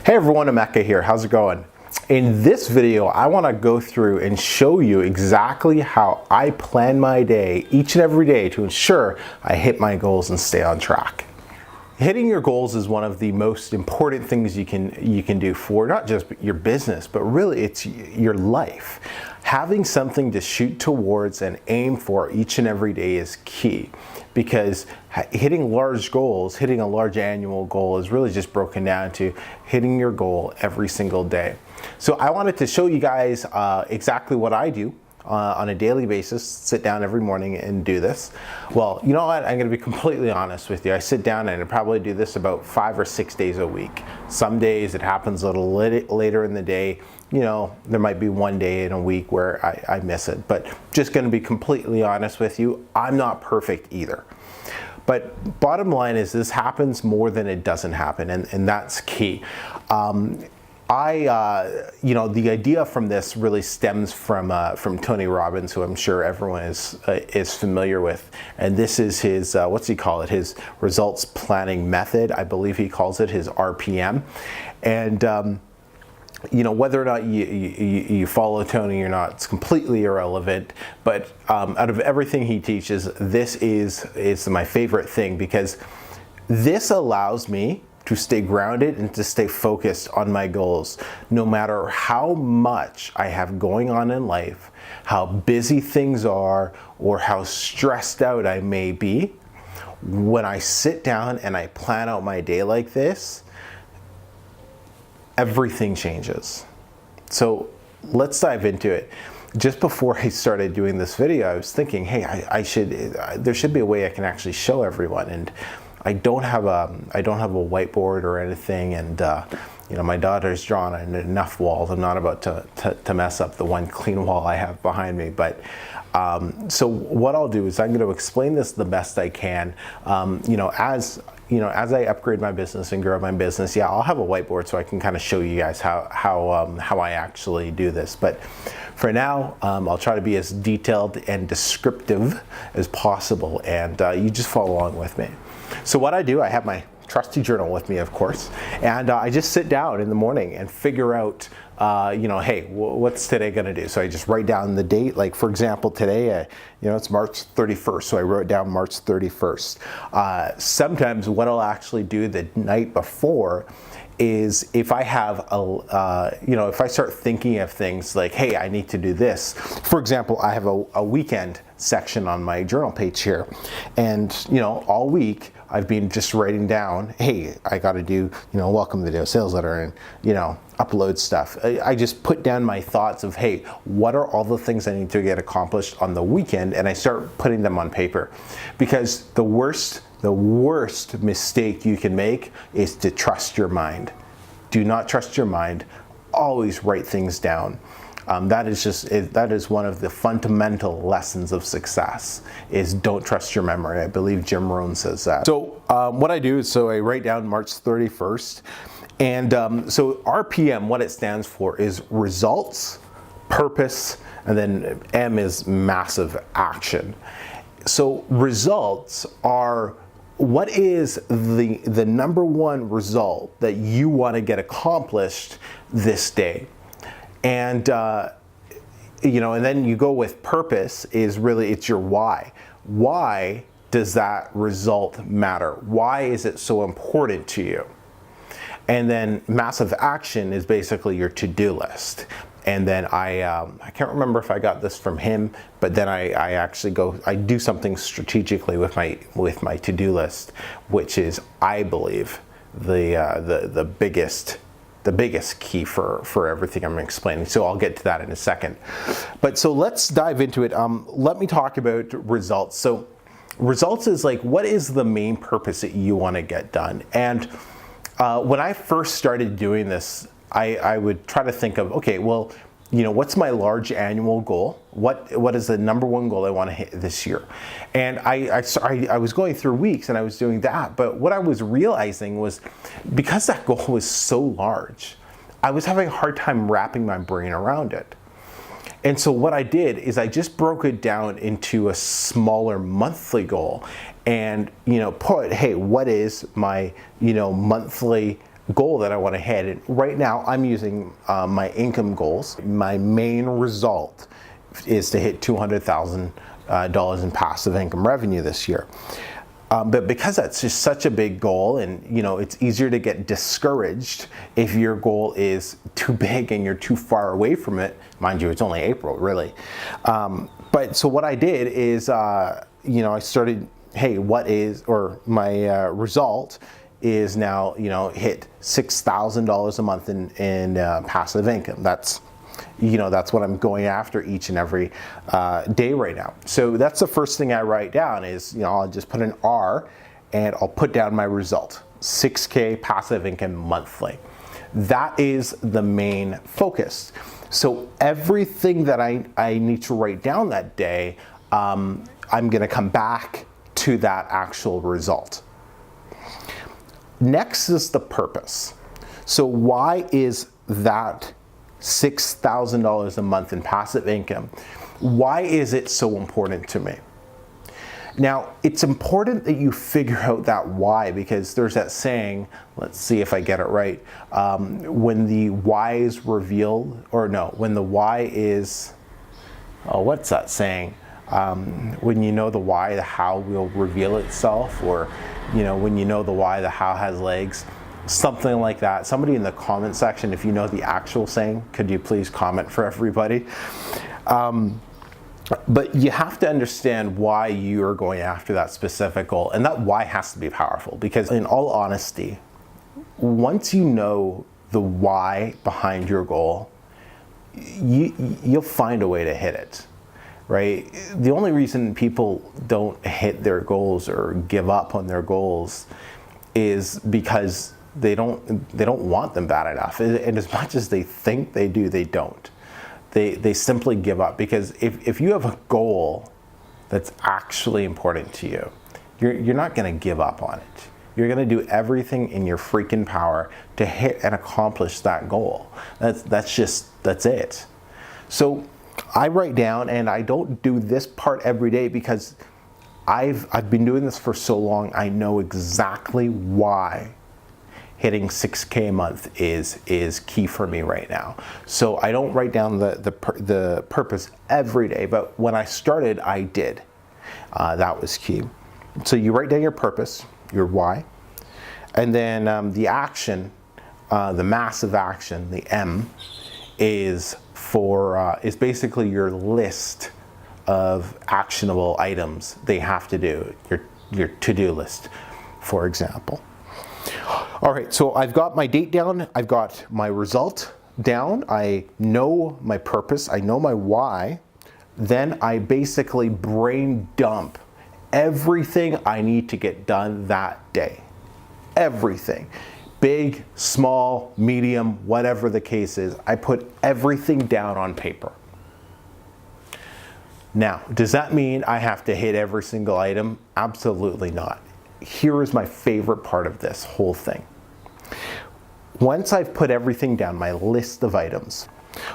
Hey everyone, Emeka here. How's it going? In this video, I want to go through and show you exactly how I plan my day each and every day to ensure I hit my goals and stay on track. Hitting your goals is one of the most important things you can do for not just your business, but really it's your life. Having something to shoot towards and aim for each and every day is key, because hitting large goals, hitting a large annual goal is really just broken down to hitting your goal every single day. So I wanted to show you guys exactly what I do on a daily basis. Sit down every morning and do this. Well, you know what? I'm going to be completely honest with you. I sit down and I probably do this about 5 or 6 days a week. Some days it happens a little later in the day. You know, there might be one day in a week where I miss it. But just going to be completely honest with you, I'm not perfect either. But bottom line is this happens more than it doesn't happen, and that's key. You know, the idea from this really stems from Tony Robbins, who I'm sure everyone is familiar with, and this is his what's he call it? His results planning method. I believe he calls it his RPM, and you know, whether or not you follow Tony or not, it's completely irrelevant. But out of everything he teaches, this is my favorite thing, because this allows me to stay grounded and to stay focused on my goals, no matter how much I have going on in life, how busy things are, or how stressed out I may be. When I sit down and I plan out my day like this, everything changes. So let's dive into it. Just before I started doing this video, I was thinking, hey, there should be a way I can actually show everyone. And I don't have a whiteboard or anything, and you know, my daughter's drawn on enough walls. I'm not about to mess up the one clean wall I have behind me. But so what I'll do is I'm going to explain this the best I can. You know, as I upgrade my business and grow my business, yeah, I'll have a whiteboard so I can kind of show you guys how I actually do this. But for now, I'll try to be as detailed and descriptive as possible, and you just follow along with me. So what I do, I have my trusty journal with me, of course, and I just sit down in the morning and figure out, you know, hey, what's today going to do? So I just write down the date. Like, for example, today, you know, it's March 31st, so I wrote down March 31st. Sometimes what I'll actually do the night before is, if I have you know, if I start thinking of things like, hey, I need to do this. For example, I have a weekend section on my journal page here, and you know, all week I've been just writing down, hey, I got to do, you know, welcome video sales letter, and you know, upload stuff. I just put down my thoughts of, hey, what are all the things I need to get accomplished on the weekend, and I start putting them on paper. Because the worst mistake you can make is to trust your mind. Do not trust your mind. Always write things down. That is one of the fundamental lessons of success, is don't trust your memory. I believe Jim Rohn says that. So what I do is, so I write down March 31st, and so RPM, what it stands for is results, purpose, and then M is massive action. So results are, what is the number one result that you want to get accomplished this day? And you know, and then you go with purpose, is really, it's your why. Why does that result matter? Why is it so important to you? And then massive action is basically your to-do list. And then I can't remember if I got this from him, but then I actually I do something strategically with my to-do list, which is, I believe, the biggest key for everything I'm explaining. So I'll get to that in a second. But so let's dive into it. Let me talk about results. So results is like, what is the main purpose that you want to get done? And when I first started doing this, I would try to think of, okay, well, you know, what's my large annual goal? What is the number one goal I want to hit this year? And I was going through weeks and I was doing that, but what I was realizing was, because that goal was so large, I was having a hard time wrapping my brain around it. And so what I did is I just broke it down into a smaller monthly goal, and put, hey, what is my monthly goal that I want to hit. And right now I'm using my income goals. My main result is to hit $200,000 in passive income revenue this year. But because that's just such a big goal, and it's easier to get discouraged if your goal is too big and you're too far away from it. Mind you, it's only April, really. But so what I did is, I started, hey, my result is now, hit $6,000 a month in passive income. That's what I'm going after each and every day right now. So that's the first thing I write down is, I'll just put an R and I'll put down my result, 6K passive income monthly. That is the main focus. So everything that I need to write down that day, I'm gonna come back to that actual result. Next is the purpose. So why is that $6,000 a month in passive income? Why is it so important to me? Now, it's important that you figure out that why, because there's that saying, let's see if I get it right, when the why is revealed, when the why is, what's that saying? When you know the why, the how will reveal itself, or when you know the why, the how has legs. Something like that. Somebody in the comment section, if you know the actual saying, could you please comment for everybody? But you have to understand why you are going after that specific goal, and that why has to be powerful, because in all honesty, once you know the why behind your goal, you'll find a way to hit it, right? The only reason people don't hit their goals or give up on their goals is because they don't want them bad enough. And as much as they think they do, they don't. They simply give up, because if you have a goal that's actually important to you, you're not going to give up on it. You're going to do everything in your freaking power to hit and accomplish that goal. That's it. So I write down, and I don't do this part every day because I've been doing this for so long. I know exactly why hitting 6K a month is key for me right now. So I don't write down the purpose every day, but when I started, I did. That was key. So you write down your purpose, your why, and then the action, the massive action, the M, is basically your list of actionable items they have to do, your to-do list, for example. All right, so I've got my date down, I've got my result down, I know my purpose, I know my why, then I basically brain dump everything I need to get done that day. Everything. Big, small, medium, whatever the case is, I put everything down on paper. Now, does that mean I have to hit every single item? Absolutely not. Here is my favorite part of this whole thing. Once I've put everything down, my list of items,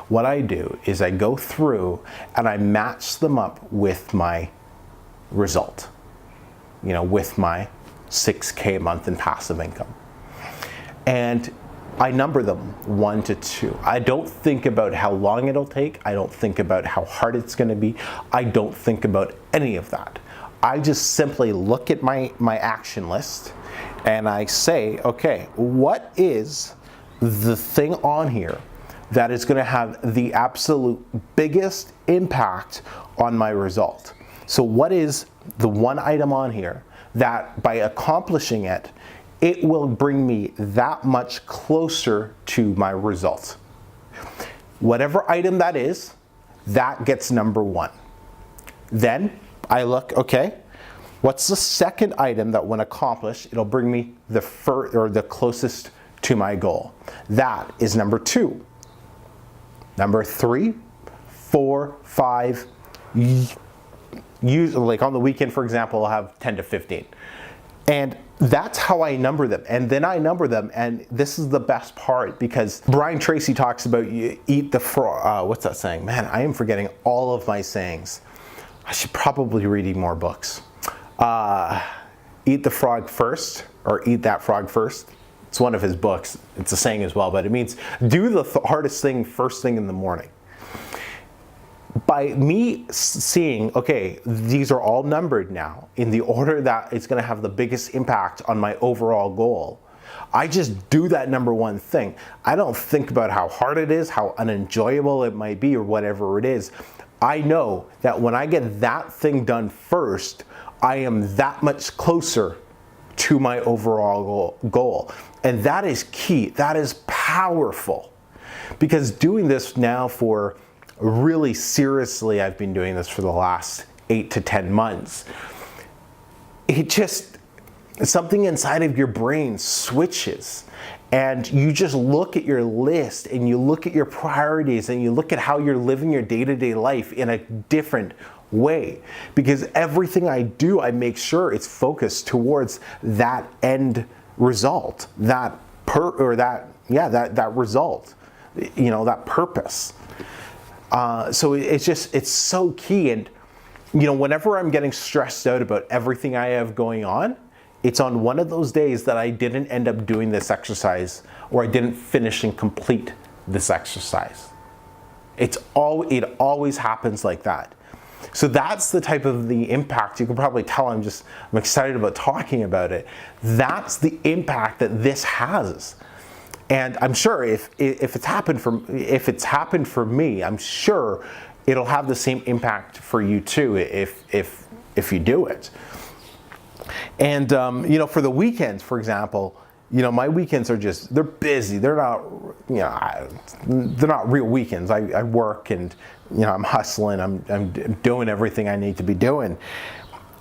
what I do is I go through and I match them up with my result, with my 6K a month in passive income. And I number them 1 to 2. I don't think about how long it'll take. I don't think about how hard it's going to be. I don't think about any of that. I just simply look at my action list and I say, okay, what is the thing on here that is going to have the absolute biggest impact on my result? So what is the one item on here that by accomplishing it, it will bring me that much closer to my result? Whatever item that is, that gets number 1. Then I look, okay, what's the second item that when accomplished, it'll bring me the closest to my goal? That is number 2. Number 3, 4, 5, usually like on the weekend, for example, I'll have 10 to 15. And that's how I number them. And then I number them, and this is the best part, because Brian Tracy talks about you eat the frog. What's that saying? Man, I am forgetting all of my sayings. I should probably be reading more books. Eat the frog first, or eat that frog first. It's one of his books. It's a saying as well, but it means do the hardest thing first thing in the morning. By me seeing, okay, these are all numbered now in the order that it's going to have the biggest impact on my overall goal, I just do that number one thing. I don't think about how hard it is, how unenjoyable it might be, or whatever it is. I know that when I get that thing done first, I am that much closer to my overall goal. And that is key. That is powerful. Because doing this now for really seriously, I've been doing this for the last 8 to 10 months. Something inside of your brain switches, and you just look at your list and you look at your priorities and you look at how you're living your day-to-day life in a different way. Because everything I do, I make sure it's focused towards that end result, that result, that purpose. So it's so key. And, whenever I'm getting stressed out about everything I have going on, it's on one of those days that I didn't end up doing this exercise, or I didn't finish and complete this exercise. It always happens like that. So that's the type of the impact. You can probably tell I'm excited about talking about it. That's the impact that this has. And I'm sure if it's happened for me, I'm sure it'll have the same impact for you too if you do it. And for the weekends, for example, my weekends are they're busy. They're not real weekends. I work and I'm hustling. I'm doing everything I need to be doing.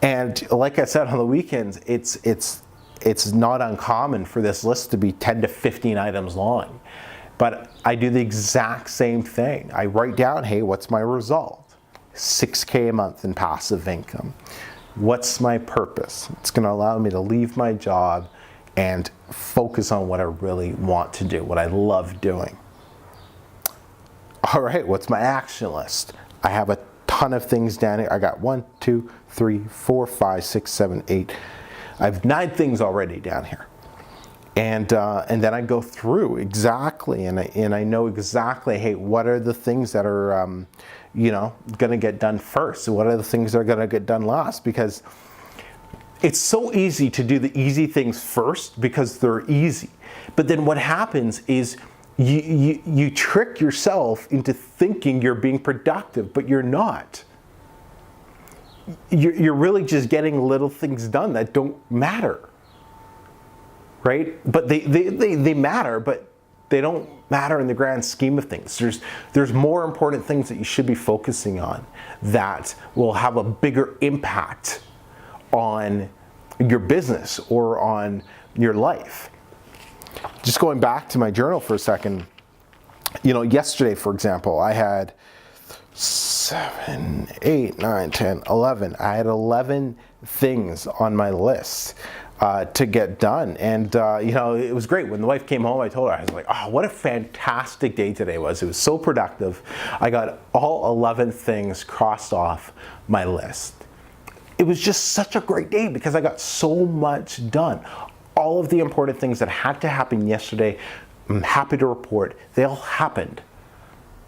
And like I said, on the weekends, it's not uncommon for this list to be 10 to 15 items long. But I do the exact same thing. I write down, hey, what's my result? $6K a month in passive income. What's my purpose? It's going to allow me to leave my job and focus on what I really want to do, what I love doing. All right, what's my action list? I have a ton of things down here. I got 1, 2, 3, 4, 5, 6, 7, 8. I have 9 things already down here. And then I go through exactly, and I know exactly, hey, what are the things that are, going to get done first? What are the things that are going to get done last? Because it's so easy to do the easy things first because they're easy. But then what happens is you trick yourself into thinking you're being productive, but you're not. You're really just getting little things done that don't matter. Right? But they matter, but they don't matter in the grand scheme of things. There's more important things that you should be focusing on that will have a bigger impact on your business or on your life. Just going back to my journal for a second, yesterday, for example, I had 7, 8, 9, 10, 11. I had 11 things on my list to get done. And, it was great. When the wife came home, I told her, I was like, oh, what a fantastic day today was. It was so productive. I got all 11 things crossed off my list. It was just such a great day because I got so much done. All of the important things that had to happen yesterday, I'm happy to report, they all happened.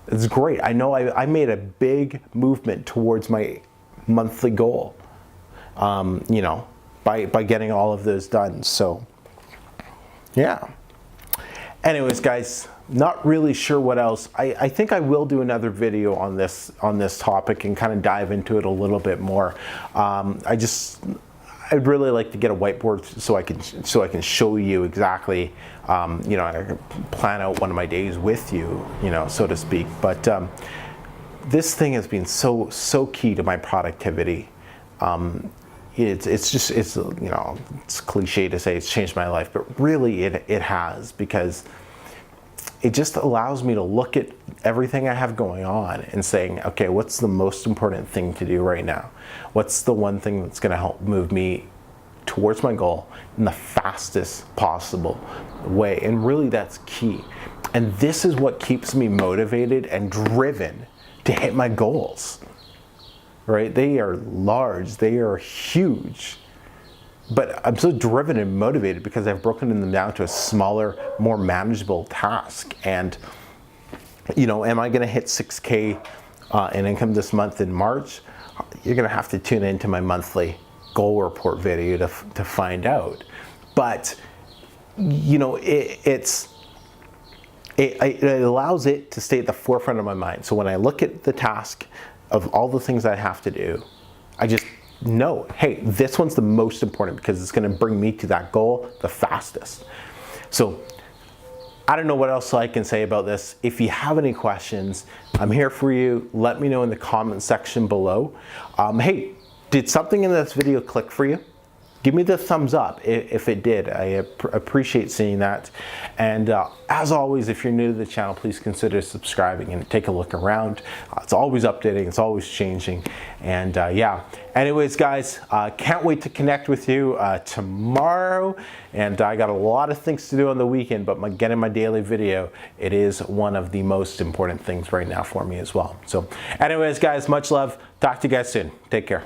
It's great. I know I made a big movement towards my monthly goal, by getting all of those done. So, yeah. Anyways, guys, not really sure what else. I think I will do another video on this topic and kind of dive into it a little bit more. I'd really like to get a whiteboard so I can show you exactly, I can plan out one of my days with you, so to speak. But this thing has been so key to my productivity. It's cliche to say it's changed my life, but really it has, because it just allows me to look at everything I have going on and saying, okay, what's the most important thing to do right now? What's the one thing that's going to help move me towards my goal in the fastest possible way? And really that's key. And this is what keeps me motivated and driven to hit my goals. Right? They are large, they are huge. but I'm so driven and motivated because I've broken them down to a smaller, more manageable task. And, you know, am I going to hit 6K in income this month in March? You're going to have to tune into my monthly goal report video to find out. But, you know, it allows it to stay at the forefront of my mind. So when I look at the task of all the things I have to do, I just know, hey, this one's the most important because it's going to bring me to that goal the fastest. So I don't know what else I can say about this. If you have any questions, I'm here for you. Let me know in the comment section below. Hey, did something in this video click for you? Give me the thumbs up if it did. I appreciate seeing that. And as always, if you're new to the channel, please consider subscribing and take a look around. It's always updating, it's always changing. And yeah, anyways, guys, can't wait to connect with you tomorrow. And I got a lot of things to do on the weekend, but getting my daily video, it is one of the most important things right now for me as well. So anyways, guys, much love. Talk to you guys soon. Take care.